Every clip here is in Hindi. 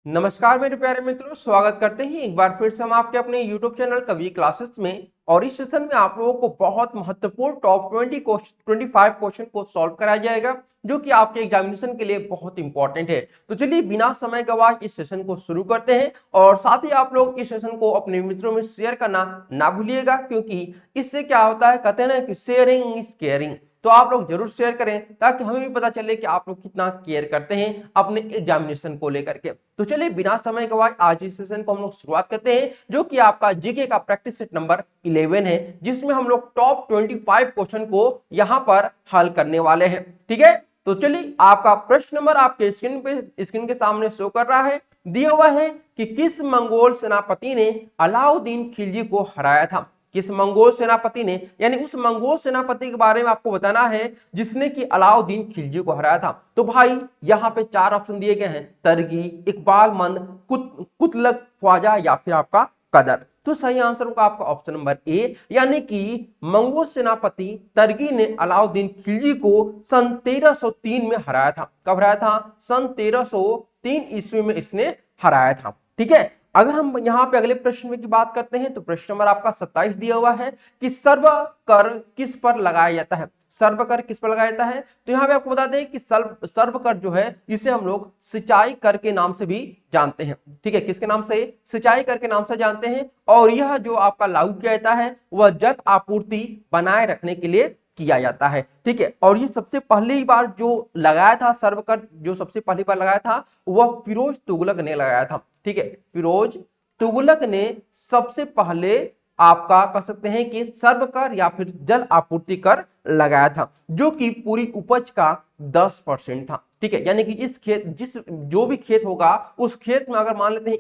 नमस्कार मेरे प्यारे मित्रों, स्वागत करते हैं एक बार फिर से हम आपके अपने YouTube चैनल कवि क्लासेस में। और इस सेशन में आप लोगों को बहुत महत्वपूर्ण टॉप 25 क्वेश्चन को सॉल्व कराया जाएगा, जो कि आपके एग्जामिनेशन के लिए बहुत इंपॉर्टेंट है। तो चलिए बिना समय गवाए इस सेशन को शुरू करते हैं, और साथ ही आप लोग इस सेशन को अपने मित्रों में शेयर करना ना भूलिएगा, क्योंकि इससे क्या होता है, कहते हैं ना कि शेयरिंग इज केयरिंग। तो आप लोग जरूर शेयर करें ताकि हमें भी पता चले कि आप लोग कितना केयर करते हैं अपने एग्जामिनेशन को लेकर के। तो चलिए बिना समय गवाए आज इस सेशन को हम लोग शुरुआत करते हैं, जो कि आपका जीके का प्रैक्टिस सेट नंबर 11 है, जिसमें हम लोग टॉप 25 क्वेश्चन को यहां पर हल करने वाले हैं। ठीक है, तो चलिए आपका प्रश्न नंबर आपके स्क्रीन के सामने शो कर रहा है। दिया हुआ है कि किस मंगोल सेनापति ने अलाउद्दीन खिलजी को हराया था। किस मंगोल सेनापति ने, यानी उस मंगोल सेनापति के बारे में आपको बताना है जिसने कि अलाउद्दीन खिलजी को हराया था। तो भाई यहाँ पे चार ऑप्शन दिए गए हैं, तरगी, इकबाल मंद, कुतलक ख्वाजा या फिर आपका कदर। तो सही आंसर होगा आपका ऑप्शन नंबर ए, यानी कि मंगोल सेनापति तरगी ने अलाउद्दीन खिलजी को सन 1303 में हराया था। कब हराया था? सन 1303 ईस्वी में इसने हराया था। ठीक है, अगर हम यहाँ पे अगले प्रश्न की बात करते हैं तो प्रश्न नंबर आपका 27 दिया हुआ है कि सर्व कर किस पर लगाया जाता है। सर्व कर किस पर लगाया जाता है? तो यहाँ पे आपको बता दें कि सर्व कर जो है इसे हम लोग सिंचाई कर के नाम से भी जानते हैं। ठीक है, किसके नाम से? सिंचाई कर के नाम से जानते हैं। और यह जो आपका लागू किया जाता है वह जल आपूर्ति बनाए रखने के लिए किया जाता है। ठीक है, और ये सबसे पहली बार जो लगाया था सर्व कर, जो सबसे पहली बार लगाया था वह फिरोज तुगलक ने लगाया था। ठीक है, फिरोज तुगलक ने सबसे पहले आपका कह सकते हैं कि सर्व कर या फिर जल आपूर्ति कर लगाया था, जो कि पूरी उपज का 10% था। ठीक है, यानी कि इस खेत जो भी खेत होगा उस खेत में अगर मान लेते हैं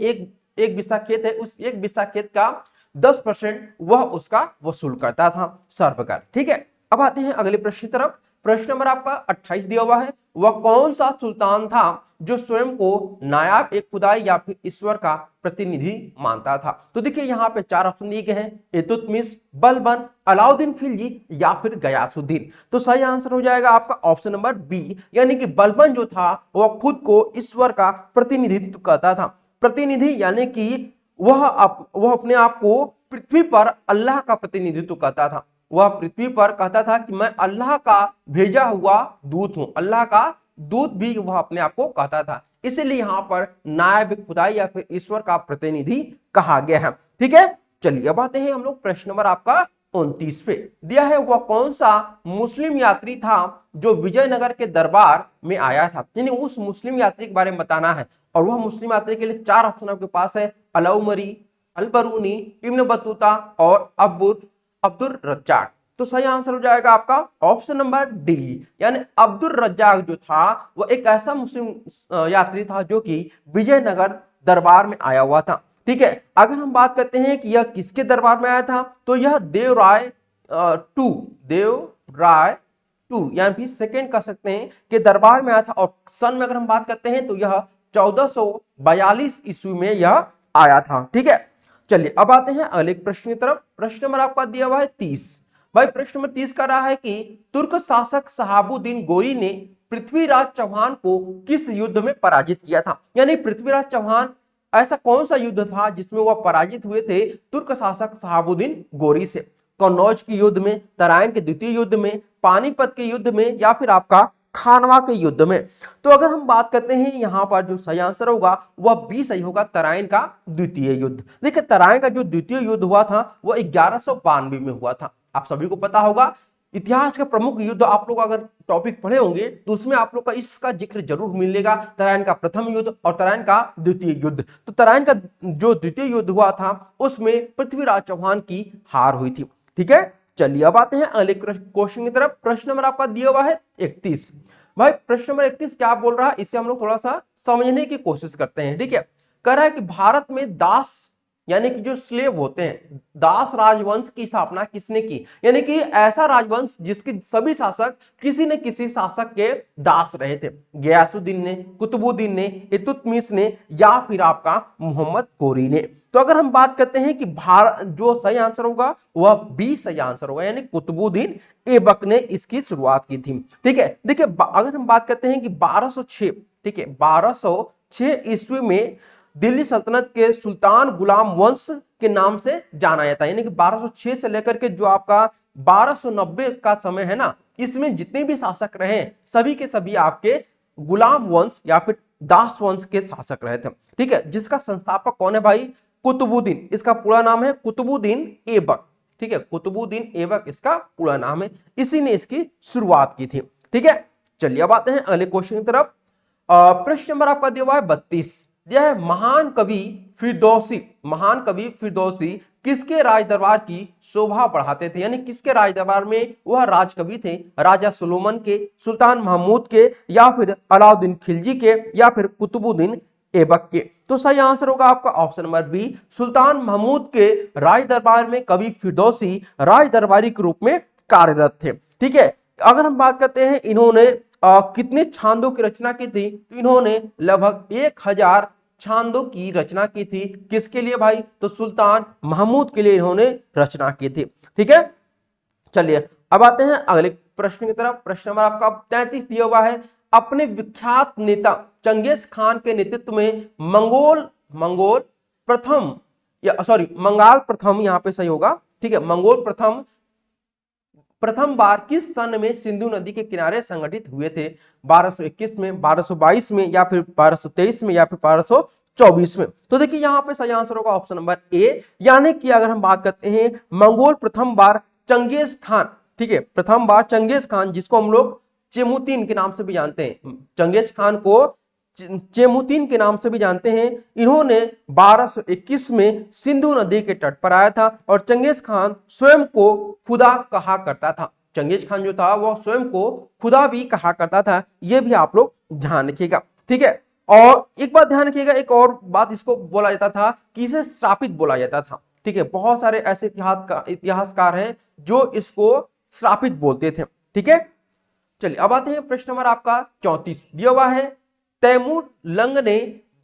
एक बिस्सा खेत है, उस एक बिस्सा खेत का 10% वह उसका वसूल करता था सर्व कर। ठीक है, अब आते हैं अगले प्रश्न की तरफ। प्रश्न नंबर आपका 28 दिया हुआ है, वह कौन सा सुल्तान था जो स्वयं को नायाब एक खुदाई या फिर ईश्वर का प्रतिनिधि मानता था। तो देखिए यहाँ पे चार ऑप्शन दिए गए हैं, इल्तुतमिश, बलबन, अलाउद्दीन खिलजी या फिर गयासुद्दीन। तो सही आंसर हो जाएगा आपका ऑप्शन नंबर बी, यानी कि बलबन जो था वह खुद को ईश्वर का प्रतिनिधित्व करता था। प्रतिनिधि यानी कि वह अपने आप को पृथ्वी पर अल्लाह का प्रतिनिधित्व करता था। वह पृथ्वी पर कहता था कि मैं अल्लाह का भेजा हुआ दूत हूं, अल्लाह का दूत भी वह अपने आप को कहता था। इसीलिए यहां पर नायब खुदाई या फिर ईश्वर का प्रतिनिधि कहा गया है। ठीक है, चलिए अब आते हैं हम लोग प्रश्न नंबर आपका 29 पे। दिया है वह कौन सा मुस्लिम यात्री था जो विजयनगर के दरबार में आया था, यानी उस मुस्लिम यात्री के बारे में बताना है। और वह मुस्लिम यात्री के लिए चार ऑप्शन आपके पास है, अलउमरी, अलबरूनी, इब्न बतूता और अब्दुल रज्जाक। तो सही आंसर हो जाएगा आपका ऑप्शन नंबर डी, यानी अब्दुल रज्जाक जो था वह एक ऐसा मुस्लिम यात्री था जो कि विजयनगर दरबार में आया हुआ था। ठीक है, अगर हम बात करते हैं कि यह किसके दरबार में आया था, तो यह देवराय टू यानी फिर सेकेंड कह सकते हैं कि दरबार में आया था। और सन में अगर हम बात करते हैं तो यह 1442 ईस्वी में यह आया था। ठीक है, चलिए अब आते हैं अगले प्रश्न की तरफ। प्रश्न नंबर आपका दिया हुआ है 30। भाई प्रश्न नंबर 30 का रहा है कि तुर्क शासक शहाबुद्दीन गोरी ने पृथ्वीराज चौहान को किस युद्ध में पराजित किया था। यानी पृथ्वीराज चौहान ऐसा कौन सा युद्ध था जिसमें वह पराजित हुए थे तुर्क शासक शहाबुद्दीन गोरी से? कन्नौज के युद्ध में, तराइन के द्वितीय युद्ध में, पानीपत के युद्ध में या फिर आपका खानवा के युद्ध में? तो अगर हम बात करते हैं यहां पर जो सही आंसर होगा वह बी सही होगा, तराइन का द्वितीय युद्ध। देखिए तराइन का जो द्वितीय युद्ध हुआ था वह 1192 में हुआ था। आप सभी को पता होगा, इतिहास का प्रमुख युद्ध आप लोग अगर टॉपिक पढ़े होंगे तो उसमें आप लोग का इसका जिक्र जरूर मिलेगा, तराइन का प्रथम युद्ध और तराइन का द्वितीय युद्ध। तो तराइन का जो द्वितीय युद्ध हुआ था उसमें पृथ्वीराज चौहान की हार हुई थी। ठीक है, चलिए अब आते हैं अगले क्वेश्चन की तरफ। प्रश्न नंबर आपका दिया हुआ है 31। भाई प्रश्न नंबर 31 क्या बोल रहा है, इसे हम लोग थोड़ा सा समझने की कोशिश करते हैं। ठीक है, कह रहा है कि भारत में दास यानी कि जो स्लेव होते हैं, दास राजवंश की स्थापना किसने की? यानी कि ऐसा राजवंश जिसके सभी शासक किसी न किसी शासक के दास रहे थे। गयासुद्दीन ने, कुतुबुद्दीन ने, इल्तुतमिश ने या फिर आपका मोहम्मद गोरी ने। तो अगर हम बात करते हैं कि भारत जो सही आंसर होगा वह बी सही आंसर होगा, यानी कुतुबुद्दीन ऐबक ने इसकी शुरुआत की थी। ठीक है, देखिए अगर हम बात करते हैं कि 1206, ठीक है, 1206 ईस्वी में दिल्ली सल्तनत के सुल्तान गुलाम वंश के नाम से जाना जाता है। यानी कि 1206 से लेकर के जो आपका 1290 का समय है ना, इसमें जितने भी शासक रहे सभी के सभी आपके गुलाम वंश या फिर दास वंश के शासक रहे थे। ठीक है, जिसका संस्थापक कौन है भाई? कुतुबुद्दीन। इसका पूरा नाम है कुतुबुद्दीन ऐबक। ठीक है, कुतुबुद्दीन ऐबक इसका पूरा नाम है, इसी ने इसकी शुरुआत की थी। ठीक है, चलिए अब आते हैं अगले क्वेश्चन की तरफ। प्रश्न नंबर आपका दिया हुआ है 32। यह है महान कवि फिरदौसी। महान कवि फिरदौसी किसके राज दरबार की शोभा बढ़ाते थे? यानी किसके राज दरबार में वह राजकवि थे? राजा सुलेमान के, सुल्तान महमूद के, या फिर अलाउद्दीन खिलजी के, या फिर कुतुबुद्दीन ऐबक के? तो सही आंसर होगा आपका ऑप्शन नंबर बी, सुल्तान महमूद के राज दरबार में कवि फिरदौसी राज दरबारी के रूप में कार्यरत थे। ठीक है, अगर हम बात करते हैं इन्होंने कितने छांदों की रचना की थी, तो इन्होंने लगभग 1000 छांदों की रचना की थी। किसके लिए भाई? तो सुल्तान महमूद के लिए इन्होंने रचना की थी। ठीक है, चलिए अब आते हैं अगले प्रश्न की तरफ। प्रश्न नंबर आपका 33 दिया हुआ है। अपने विख्यात नेता चंगेज खान के नेतृत्व में मंगोल प्रथम, यहां पे सही होगा। ठीक है, मंगोल प्रथम बार किस सन में सिंधु नदी के किनारे संगठित हुए थे? 1221 में, 1222 में, या फिर 1223 में, या फिर 1224 में? तो देखिए यहाँ पे सही आंसर होगा ऑप्शन नंबर ए, यानी कि अगर हम बात करते हैं मंगोल प्रथम बार चंगेज खान, ठीक है, प्रथम बार चंगेज खान, जिसको हम लोग चेमुतीन के नाम से भी जानते हैं, चंगेज खान को चेमुतीन के नाम से भी जानते हैं, इन्होंने 1221 में सिंधु नदी के तट पर आया था और चंगेज खान स्वयं को खुदा कहा करता था। चंगेज खान जो था वह स्वयं को खुदा भी कहा करता था, यह भी आप लोग ध्यान रखिएगा। ठीक है, और एक बात ध्यान रखिएगा, एक और बात इसको बोला जाता था कि इसे श्रापित बोला जाता था। ठीक है, बहुत सारे ऐसे इतिहासकार हैं जो इसको श्रापित बोलते थे। ठीक है, चलिए अब आते हैं प्रश्न नंबर आपका 34 दिया हुआ है। तैमूर लंग ने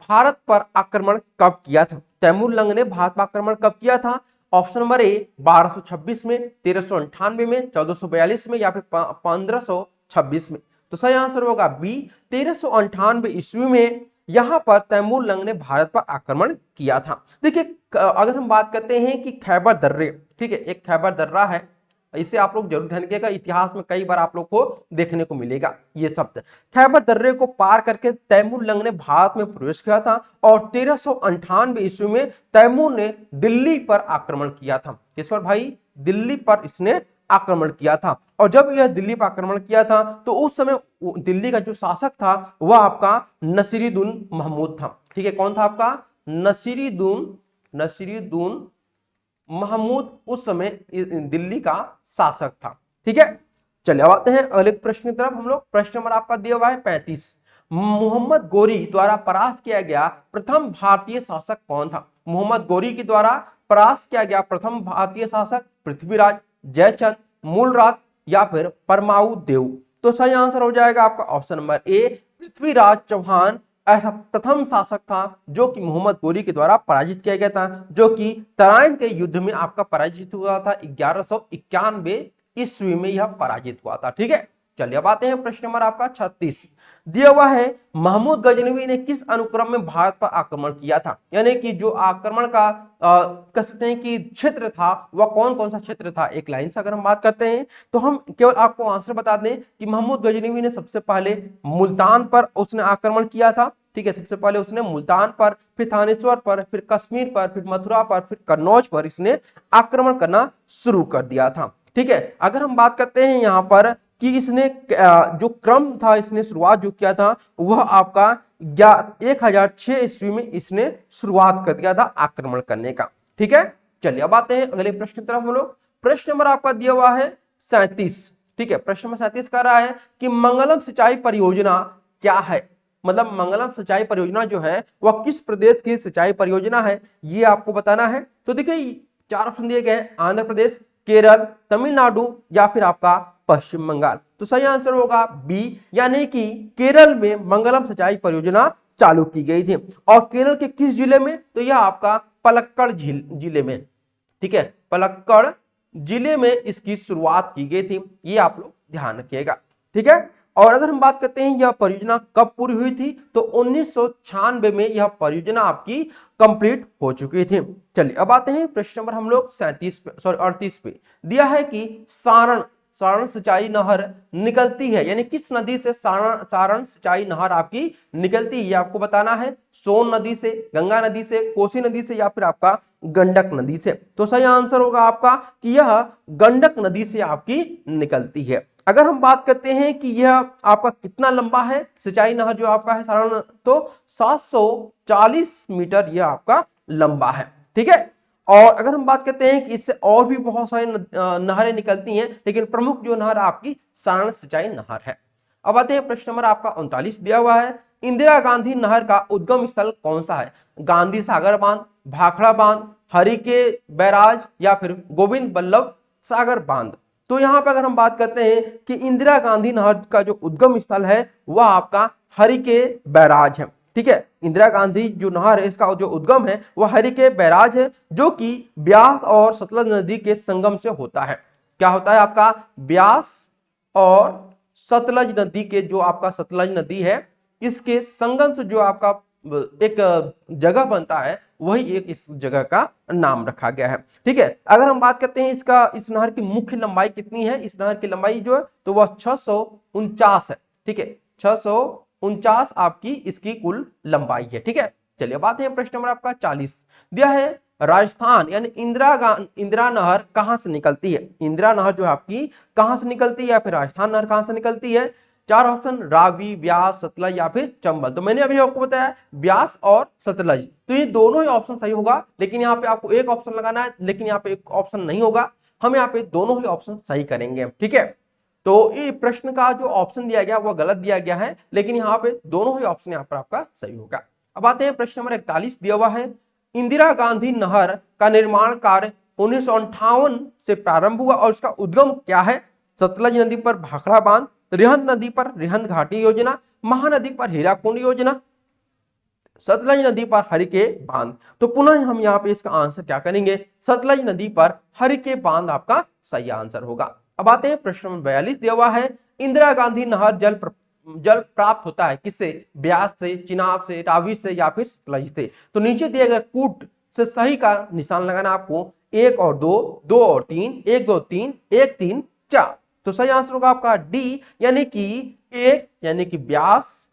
भारत पर आक्रमण कब किया था? तैमूर लंग ने भारत पर आक्रमण कब किया था? ऑप्शन नंबर ए 1226 में, 1398 में, 1442 में, या फिर 1526 में? तो सही आंसर होगा बी 1398 ईस्वी में यहां पर तैमूर लंग ने भारत पर आक्रमण किया था। देखिए अगर हम बात करते हैं कि खैबर दर्रे, ठीक है, एक खैबर दर्रा है, इसे आप लोग जरूर ध्यान रखिएगा, इतिहास में कई बार आप लोग को देखने को मिलेगा ये शब्द। खैबर दर्रे को पार करके तैमूर लंग ने भारत में प्रवेश किया था और 1398 ईस्वी में तैमूर ने दिल्ली पर आक्रमण किया था। किस पर भाई? दिल्ली पर इसने आक्रमण किया था। और जब यह दिल्ली पर आक्रमण किया था तो उस समय दिल्ली का जो शासक था वह आपका नसीरुद्दीन महमूद था। ठीक है, कौन था आपका? नसीरुद्दीन महमूद उस समय दिल्ली का शासक था। ठीक है, चलिए अब आते हैं अगले प्रश्न की तरफ हम लोग। प्रश्न नंबर आपका दिया हुआ है 35। मोहम्मद गोरी द्वारा परास्त किया गया प्रथम भारतीय शासक कौन था? मोहम्मद गोरी के द्वारा परास्त किया गया प्रथम भारतीय शासक पृथ्वीराज, जयचंद, मूलराज, या फिर परमाऊ देव? तो सही आंसर हो जाएगा आपका option number A, Prithviraj Chauhan ऐसा प्रथम शासक था जो कि मोहम्मद गोरी के द्वारा पराजित किया गया था, जो कि तराइन के युद्ध में आपका पराजित हुआ था। 1191 ईस्वी में यह पराजित हुआ था। ठीक है, चलिए अब आते हैं प्रश्न नंबर आपका 36 दिया हुआ है। महमूद गजनवी ने किस अनुक्रम में भारत पर आक्रमण किया था? यानी कि जो आक्रमण का कह सकते हैं कि क्षेत्र था वह कौन कौन सा क्षेत्र था? एक लाइन से अगर हम बात करते हैं तो हम केवल आपको आंसर बता दें कि महमूद गजनवी ने सबसे पहले मुल्तान पर उसने आक्रमण किया था। ठीक है, सबसे पहले उसने मुल्तान पर, फिर थानेश्वर पर, फिर कश्मीर पर, फिर मथुरा पर, फिर कन्नौज पर इसने आक्रमण करना शुरू कर दिया था। ठीक है, अगर हम बात करते हैं यहाँ पर कि इसने जो क्रम था, इसने शुरुआत जो किया था वह आपका 1006 ईस्वी में इसने शुरुआत कर दिया था आक्रमण करने का। ठीक है, चलिए अब आते हैं अगले प्रश्न की तरफ हम लोग। प्रश्न नंबर आपका दिया हुआ है 37। ठीक है, प्रश्न नंबर 37 कह रहा है कि मंगलम सिंचाई परियोजना क्या है? मतलब मंगलम सिंचाई परियोजना जो है वह किस प्रदेश की सिंचाई परियोजना है, ये आपको बताना है। तो देखिए 4 ऑप्शन दिए गए, आंध्र प्रदेश, केरल, तमिलनाडु, या फिर आपका पश्चिम बंगाल? तो सही आंसर होगा बी, यानी कि केरल में मंगलम सिंचाई परियोजना चालू की गई थी। और केरल के किस जिले में? तो यह आपका पलक्कड़ जिले में। ठीक है, पलक्कड़ जिले में इसकी शुरुआत की गई थी, ये आप लोग ध्यान रखिएगा। ठीक है, और अगर हम बात करते हैं यह परियोजना कब पूरी हुई थी, तो 1996 में यह परियोजना आपकी कंप्लीट हो चुकी थी। चलिए अब आते हैं प्रश्न नंबर हम लोग 38 पे दिया है कि सारण सिंचाई नहर निकलती है, यानी किस नदी से सारण सिंचाई नहर आपकी निकलती है, आपको बताना है। सोन नदी से, गंगा नदी से, कोसी नदी से या फिर आपका गंडक नदी से। तो सही आंसर होगा आपका कि यह गंडक नदी से आपकी निकलती है। अगर हम बात करते हैं कि यह आपका कितना लंबा है सिंचाई नहर जो आपका है सारण, तो 740 मीटर यह आपका लंबा है, ठीक है। और अगर हम बात करते हैं कि इससे और भी बहुत सारी नहरें निकलती हैं, लेकिन प्रमुख जो नहर आपकी सारण सिंचाई नहर है। अब आते हैं प्रश्न नंबर आपका 39 दिया हुआ है, इंदिरा गांधी नहर का उद्गम स्थल कौन सा है? गांधी सागर बांध, भाखड़ा बांध, हरिके बैराज या फिर गोविंद बल्लभ सागर बांध। तो यहां पर अगर हम बात करते हैं कि इंदिरा गांधी नहर का जो उद्गम स्थल है वह आपका हरिके बैराज है, ठीक है। इंदिरा गांधी जो नहर है इसका जो उद्गम है वह हरिके बैराज है, जो कि ब्यास और सतलज नदी के संगम से होता है। क्या होता है आपका? ब्यास और सतलज नदी के, जो आपका सतलज नदी है इसके संगम से जो आपका एक जगह बनता है वही एक इस जगह का नाम रखा गया है, ठीक है। अगर हम बात करते हैं इस नहर की मुख्य लंबाई कितनी है, इस नहर की लंबाई जो है तो वह 649 है, ठीक है। 649 आपकी इसकी कुल लंबाई है, ठीक है। चलिए बात है प्रश्न नंबर आपका 40 दिया है, राजस्थान यानी इंदिरा नहर कहां से निकलती है? इंदिरा नहर जो आपकी कहां से निकलती है या फिर राजस्थान नहर कहां से निकलती है? चार ऑप्शन, रावी, ब्यास, सतलज या फिर चंबल। तो मैंने अभी आपको बताया ब्यास और सतलज, तो ये दोनों ही ऑप्शन सही होगा, लेकिन यहाँ पे आपको एक ऑप्शन लगाना है, लेकिन यहाँ पे एक ऑप्शन नहीं होगा, हम यहाँ पे दोनों ही ऑप्शन सही करेंगे, ठीक है। तो ये प्रश्न का जो ऑप्शन दिया गया वह गलत दिया गया है, लेकिन यहाँ पे दोनों ही ऑप्शन यहाँ पर आपका सही होगा। अब आते हैं प्रश्न नंबर 41 दिया हुआ है, इंदिरा गांधी नहर का निर्माण कार्य 1958 से प्रारंभ हुआ और उसका उद्गम क्या है? सतलज नदी पर भाखड़ा बांध, रिहंद नदी पर रिहंद घाटी योजना, महानदी पर हीराकुंड योजना, सतलज नदी पर हरिके बांध। तो पुनः हम यहाँ पे इसका आंसर क्या करेंगे? सतलज नदी पर हरिके बांध आपका सही आंसर होगा। अब आते हैं प्रश्न नंबर 42 दिया हुआ है, इंदिरा गांधी नहर जल प्राप्त होता है किससे? ब्यास से, चिनाब से, रावी से या फिर सतलज से। तो नीचे दिए गए कूट से सही का निशान लगाना आपको, 1 और 2, 2 और 3, 1 2 3, 1 3 4। तो सही आंसर होगा आपका डी, यानी कि 1 यानी कि ब्यास,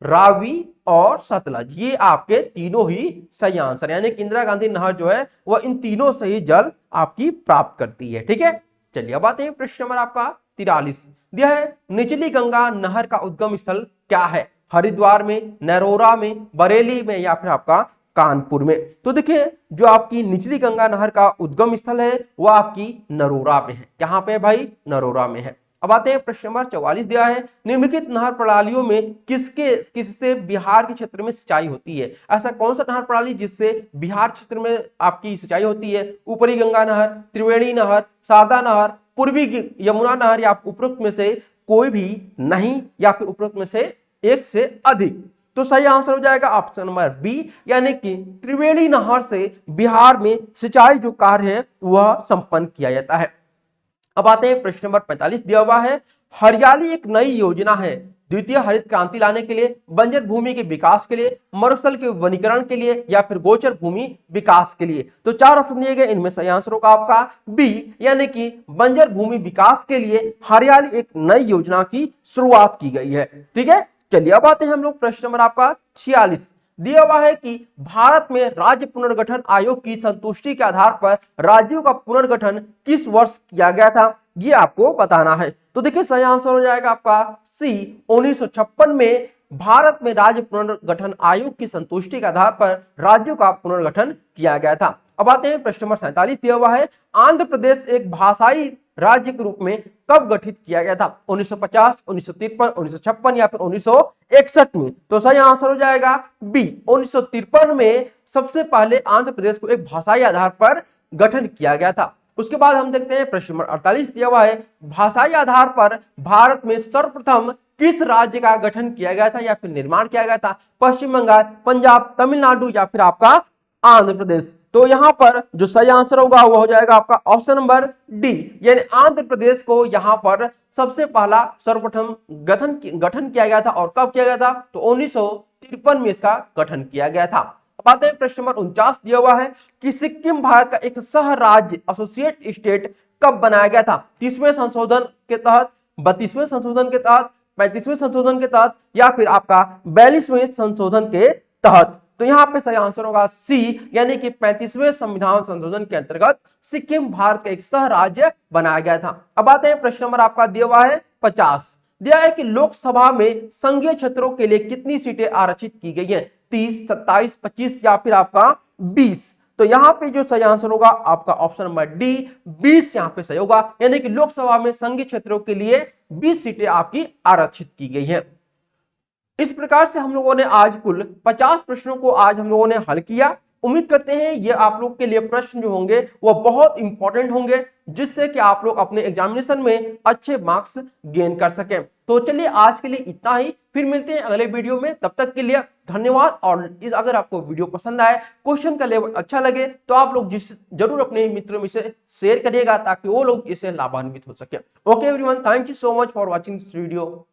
रावी और सतलज, ये आपके तीनों ही सही आंसर, यानी कि इंदिरा गांधी नहर जो है वह इन तीनों से ही जल आपकी प्राप्त करती है, ठीक है। चलिए अब आते हैं प्रश्न नंबर आपका 43 दिया है, निचली गंगा नहर का उद्गम स्थल क्या है? हरिद्वार में, नरोरा में, बरेली में या फिर आपका कानपुर में। तो देखिए जो आपकी निचली गंगा नहर का उद्गम स्थल है वह आपकी नरोरा में है। कहां पे भाई? नरोरा में है। अब आते हैं प्रश्न नंबर 44 दिया है, निम्नलिखित नहर प्रणालियों में किससे बिहार के क्षेत्र में सिंचाई होती है? ऐसा कौन सा नहर प्रणाली जिससे बिहार क्षेत्र में आपकी सिंचाई होती है? ऊपरी गंगा नहर, त्रिवेणी नहर, शारदा नहर, पूर्वी यमुना नहर या उपरोक्त में से कोई भी नहीं या फिर उपरोक्त में से एक से अधिक। तो सही आंसर हो जाएगा ऑप्शन नंबर बी, यानी कि त्रिवेणी नहर से बिहार में सिंचाई जो कार्य है वह संपन्न किया जाता है। अब आते हैं प्रश्न नंबर 45 दिया हुआ है, हरियाली एक नई योजना है द्वितीय हरित क्रांति लाने के लिए, बंजर भूमि के विकास के लिए, मरुस्थल के वनीकरण के लिए या फिर गोचर भूमि विकास के लिए। तो चार ऑप्शन दिए गए, इनमें सही आंसर होगा आपका बी, यानी कि बंजर भूमि विकास के लिए हरियाली एक नई योजना की शुरुआत की गई है, ठीक है। चलिए अब आते हैं हम लोग प्रश्न नंबर आपका 46 दिया हुआ है कि भारत में राज्य पुनर्गठन आयोग की संतुष्टि के आधार पर राज्यों का पुनर्गठन किस वर्ष किया गया था, ये आपको बताना है। तो देखिए सही आंसर हो जाएगा आपका सी, 1956 में भारत में राज्य पुनर्गठन आयोग की संतुष्टि के आधार पर राज्यों का पुनर्गठन किया गया था। अब आते हैं प्रश्न नंबर 47 दिया हुआ है, आंध्र प्रदेश एक भाषाई राज्य के रूप में कब गठित किया गया था? 1950, 1953, 1956 या फिर 1961 में। तो सही आंसर हो जाएगा बी, 1953 में सबसे पहले आंध्र प्रदेश को एक भाषाई आधार पर गठन किया गया था। उसके बाद हम देखते हैं प्रश्न नंबर 48 दिया हुआ है, भाषाई आधार पर भारत में सर्वप्रथम किस राज्य का गठन किया गया था या फिर निर्माण किया गया था? पश्चिम बंगाल, पंजाब, तमिलनाडु या फिर आपका आंध्र प्रदेश। तो यहां पर जो सही आंसर होगा वो हो जाएगा आपका ऑप्शन नंबर डी, यानी आंध्र प्रदेश को यहां पर सबसे पहला सर्वप्रथम गठन किया गया था और कब किया गया था? तो 1953 में इसका गठन किया गया था। अब आते हैं प्रश्न नंबर 49 दिया हुआ है कि सिक्किम भारत का एक सह राज्य एसोसिएट स्टेट कब बनाया गया था? 30वें संशोधन के तहत, 32वें संशोधन के तहत, 35वें संशोधन के तहत या फिर आपका 42वें संशोधन के तहत? तो यहां पे सही आंसर होगा सी, यानी कि 35वें संविधान संशोधन के अंतर्गत सिक्किम भारत का एक सह राज्य बनाया गया था। अब आते हैं प्रश्न नंबर आपका दिया हुआ है 50, दिया है कि लोकसभा में संघीय क्षेत्रों के लिए कितनी सीटें आरक्षित की गई हैं? 30, 27, 25 या फिर आपका 20? तो यहां पे जो सही आंसर होगा आपका ऑप्शन नंबर डी 20 यहां पे सही होगा, यानी कि लोकसभा में संघीय क्षेत्रों के लिए 20 सीटें आपकी आरक्षित की गई हैं। इस प्रकार से हम लोगों ने आज कुल 50 प्रश्नों को आज हम लोगों ने हल किया। उम्मीद करते हैं ये आप लोग के लिए प्रश्न जो होंगे वो बहुत इंपॉर्टेंट होंगे, जिससे कि आप लोग अपने एग्जामिनेशन में अच्छे मार्क्स गेन कर सकें। तो चलिए आज के लिए इतना ही, फिर मिलते हैं अगले वीडियो में। तब तक के लिए धन्यवाद। और अगर आपको वीडियो पसंद आए, क्वेश्चन का लेवल अच्छा लगे, तो आप लोग जरूर अपने मित्रों में से शेयर करिएगा ताकि वो लोग इससे लाभान्वित हो सके। Okay everyone, thank you so much for watching this video.